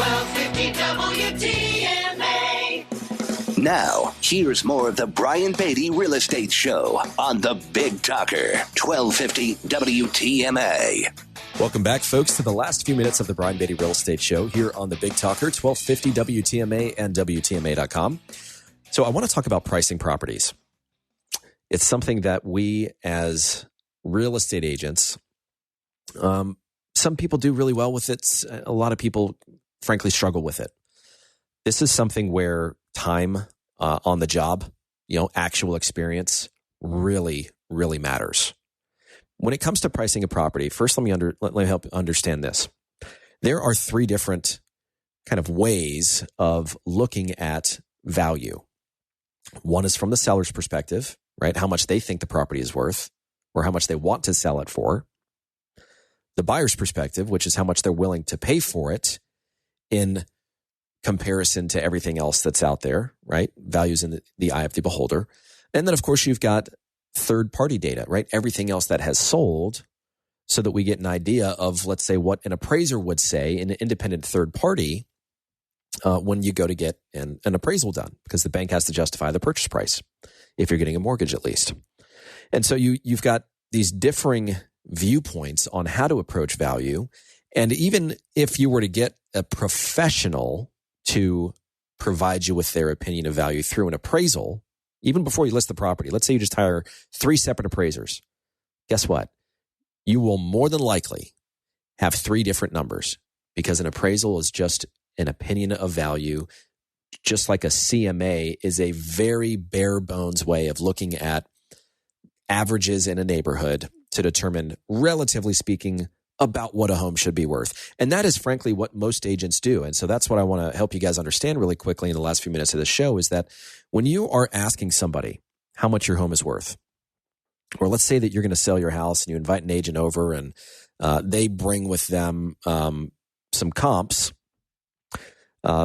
1250 WTMA. Now, here's more of the Brian Beatty Real Estate Show on the Big Talker, 1250 WTMA. Welcome back, folks, to the last few minutes of the Brian Beatty Real Estate Show here on the Big Talker, 1250 WTMA and WTMA.com. So I want to talk about pricing properties. It's something that we as real estate agents, some people do really well with it. A lot of people, frankly, struggle with it. This is something where time on the job, actual experience really, really matters. When it comes to pricing a property, first let me help understand this. There are three different kind of ways of looking at value. One is from the seller's perspective, right? How much they think the property is worth or how much they want to sell it for. The buyer's perspective, which is how much they're willing to pay for it in comparison to everything else that's out there, right? Values in the eye of the beholder. And then, of course, you've got third-party data, right? Everything else that has sold so that we get an idea of, let's say, what an appraiser would say, an independent third party, when you go to get an appraisal done, because the bank has to justify the purchase price, if you're getting a mortgage at least. And so you've got these differing viewpoints on how to approach value. And even if you were to get a professional to provide you with their opinion of value through an appraisal, even before you list the property, let's say you just hire 3 separate appraisers. Guess what? You will more than likely have 3 different numbers because an appraisal is just an opinion of value, just like a CMA is a very bare bones way of looking at averages in a neighborhood to determine, relatively speaking, about what a home should be worth. And that is frankly what most agents do. And so that's what I want to help you guys understand really quickly in the last few minutes of the show is that when you are asking somebody how much your home is worth, or let's say that you're going to sell your house and you invite an agent over and they bring with them some comps,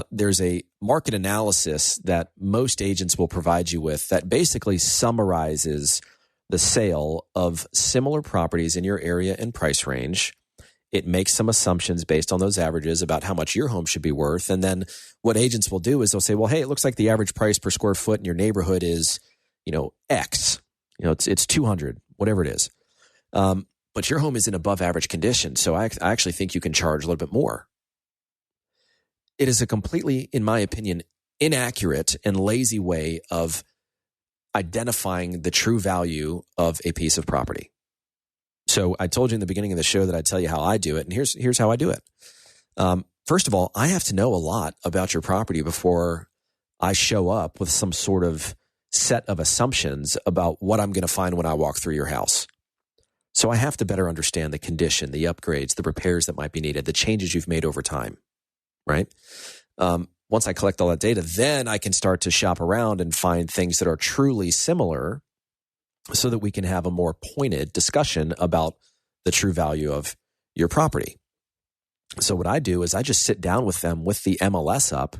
there's a market analysis that most agents will provide you with that basically summarizes the sale of similar properties in your area and price range. It makes some assumptions based on those averages about how much your home should be worth. And then what agents will do is they'll say, well, hey, it looks like the average price per square foot in your neighborhood is, X. It's 200, whatever it is. But your home is in above average condition. So I actually think you can charge a little bit more. It is a completely, in my opinion, inaccurate and lazy way of identifying the true value of a piece of property. So I told you in the beginning of the show that I'd tell you how I do it, and here's how I do it. First of all, I have to know a lot about your property before I show up with some sort of set of assumptions about what I'm going to find when I walk through your house. So I have to better understand the condition, the upgrades, the repairs that might be needed, the changes you've made over time, right? Once I collect all that data, then I can start to shop around and find things that are truly similar so that we can have a more pointed discussion about the true value of your property. So what I do is I just sit down with them with the MLS up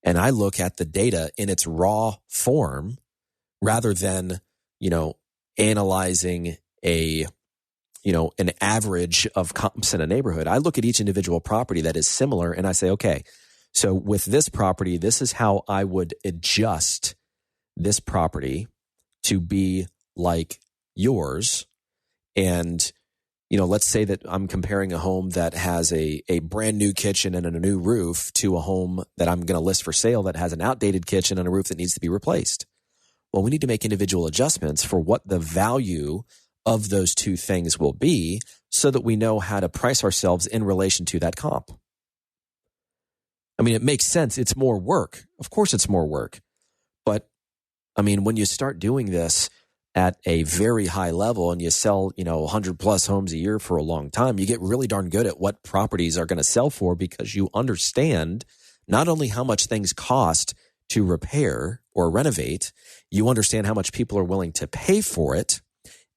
and I look at the data in its raw form rather than, analyzing an average of comps in a neighborhood. I look at each individual property that is similar and I say, okay, so with this property, this is how I would adjust this property to be like yours. And, let's say that I'm comparing a home that has a brand new kitchen and a new roof to a home that I'm going to list for sale that has an outdated kitchen and a roof that needs to be replaced. Well, we need to make individual adjustments for what the value of those two things will be so that we know how to price ourselves in relation to that comp. I mean, it makes sense. It's more work. Of course, it's more work. But, when you start doing this at a very high level and you sell, 100 plus homes a year for a long time, you get really darn good at what properties are going to sell for because you understand not only how much things cost to repair or renovate, you understand how much people are willing to pay for it,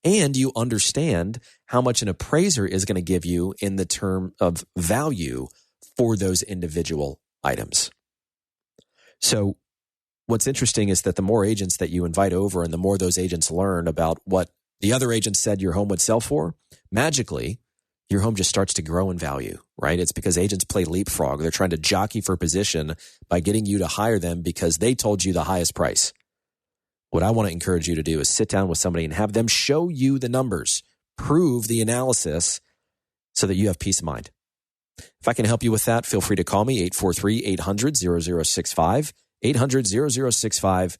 and you understand how much an appraiser is going to give you in the term of value for those individual items. So what's interesting is that the more agents that you invite over and the more those agents learn about what the other agent said your home would sell for, magically, your home just starts to grow in value, right? It's because agents play leapfrog. They're trying to jockey for position by getting you to hire them because they told you the highest price. What I want to encourage you to do is sit down with somebody and have them show you the numbers, prove the analysis so that you have peace of mind. If I can help you with that, feel free to call me, 843-800-0065, 800-0065,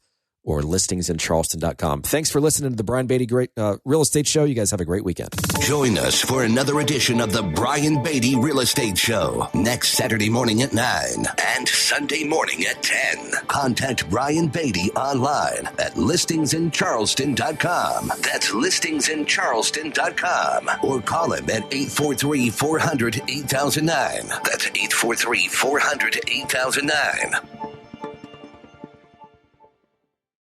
or listingsincharleston.com. Thanks for listening to the Brian Beatty Real Estate Show. You guys have a great weekend. Join us for another edition of the Brian Beatty Real Estate Show next Saturday morning at 9 and Sunday morning at 10. Contact Brian Beatty online at listingsincharleston.com. That's listingsincharleston.com. Or call him at 843-400-8009. That's 843-400-8009.